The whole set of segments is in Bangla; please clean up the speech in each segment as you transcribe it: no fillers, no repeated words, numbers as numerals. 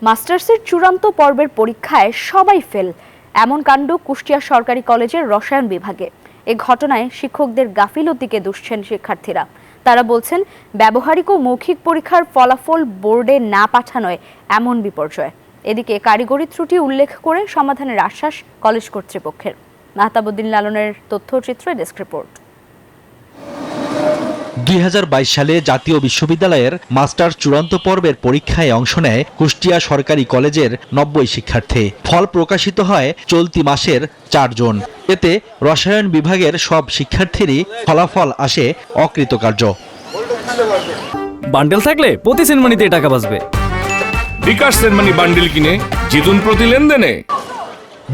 মাস্টার্সের চূড়ান্ত পর্বের পরীক্ষায় সবাই ফেল, এমন কাণ্ড কুষ্টিয়া সরকারি কলেজের রসায়ন বিভাগে। এ ঘটনায় শিক্ষকদের গাফিলতিকে দুষছেন শিক্ষার্থীরা। তারা বলছেন, ব্যবহারিক ও মৌখিক পরীক্ষার ফলাফল বোর্ডে না পাঠানোয় এমন বিপর্যয়। এদিকে কারিগরি ত্রুটি উল্লেখ করে সমাধানের আশ্বাস কলেজ কর্তৃপক্ষের। মাহতাবুদ্দিন লালনের তথ্যচিত্রে ডেস্ক রিপোর্ট। 2022 সালে জাতীয় বিশ্ববিদ্যালয়ের মাস্টার্স চূড়ান্ত পর্বের পরীক্ষায় অংশ নেয় কুষ্টিয়া সরকারি কলেজের 90 শিক্ষার্থী। ফল প্রকাশিত হয় চলতি মাসের 4 জুন। এতে রসায়ন বিভাগের সব শিক্ষার্থীরই ফলাফল আসে অকৃতকার্য। বান্ডেল থাকলে প্রতি সেনমানিতে টাকা বাঁচবে। বিকাশ সেনমানি বান্ডেল কিনে জিতুন প্রতি লেনদেনে।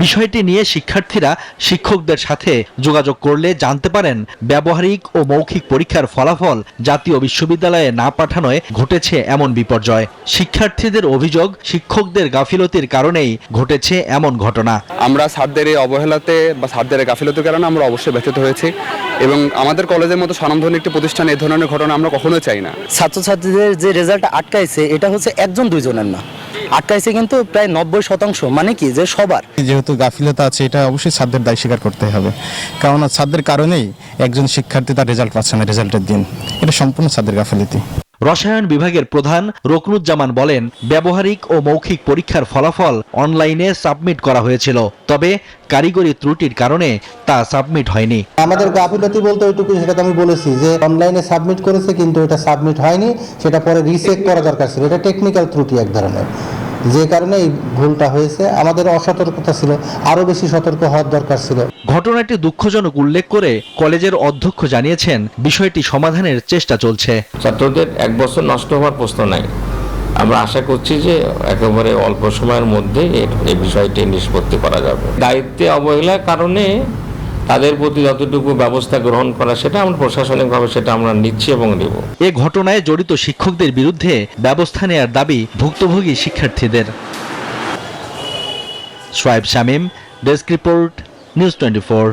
বিষয়টি নিয়ে শিক্ষার্থীরা শিক্ষকদের সাথে যোগাযোগ করলে জানতে পারেন, ব্যবহারিক ও মৌখিক পরীক্ষার ফলাফল জাতীয় বিশ্ববিদ্যালয়ে না পাঠানোয় ঘটেছে এমন বিপর্যয়। শিক্ষার্থীদের অভিযোগ, শিক্ষকদের গাফিলতির কারণেই ঘটেছে এমন ঘটনা। আমরা স্যারদের এই অবহেলাতে বা স্যারদের গাফিলতির কারণে আমরা অবশ্যই ব্যথিত হয়েছি এবং আমাদের কলেজের মতো স্বনামধন্য একটি প্রতিষ্ঠানে এই ধরনের ঘটনা আমরা কখনোই চাই না। ছাত্রছাত্রীদের যে রেজাল্ট আটকাইছে, এটা হচ্ছে একজন দুইজনের না, আটকাইছে কিন্তু প্রায় 90%। মানে কি যে সবার, যেহেতু গাফিলতা আছে, এটা অবশ্যই ছাত্রদের দায় স্বীকার করতে হবে। কারণ ছাত্রদের কারণেই একজন শিক্ষার্থী তার রেজাল্ট পাচ্ছে না রেজাল্টের দিন। এটা সম্পূর্ণ ছাত্রদের গাফিলতি। রসায়ন বিভাগের প্রধান রকনুজ্জামান বলেন, ব্যবহারিক ও মৌখিক পরীক্ষার ফলাফল অনলাইনে সাবমিট করা হয়েছিল, তবে কারিগরি ত্রুটির কারণে তা সাবমিট হয়নি। আমাদের গাফিলতি বলতে ওইটুকু, সেটা আমি বলেছি যে অনলাইনে সাবমিট করেছে কিন্তু এটা সাবমিট হয়নি, সেটা পরে রিচেক করা দরকার ছিল। এটা টেকনিক্যাল ত্রুটি এক ধরনের, যে কারণে এই ভুলটা হয়েছে। আমাদের অসতর্কতা ছিল, আরো বেশি সতর্ক হওয়ার দরকার ছিল। ঘটনাটি দুঃখজনক উল্লেখ করে কলেজের অধ্যক্ষ জানিয়েছেন, বিষয়টি সমাধানের চেষ্টা চলছে। ছাত্রদের 1 বছর নষ্ট হওয়ার প্রশ্ন নাই। আমরা আশা করছি যে একেবারে অল্প সময়ের মধ্যে এই বিষয়টি নিষ্পত্তি করা যাবে। দায়িত্বে অবহেলার কারণে তাদের প্রতি যতটুকু ব্যবস্থা গ্রহণ করা, সেটা আমরা প্রশাসনিকভাবে সেটা আমরা নিচ্ছি এবং নেব। এ ঘটনায় জড়িত শিক্ষকদের বিরুদ্ধে ব্যবস্থা নেওয়ার দাবি ভুক্তভোগী শিক্ষার্থীদের। Shoaib Shamim, desk report, news 24।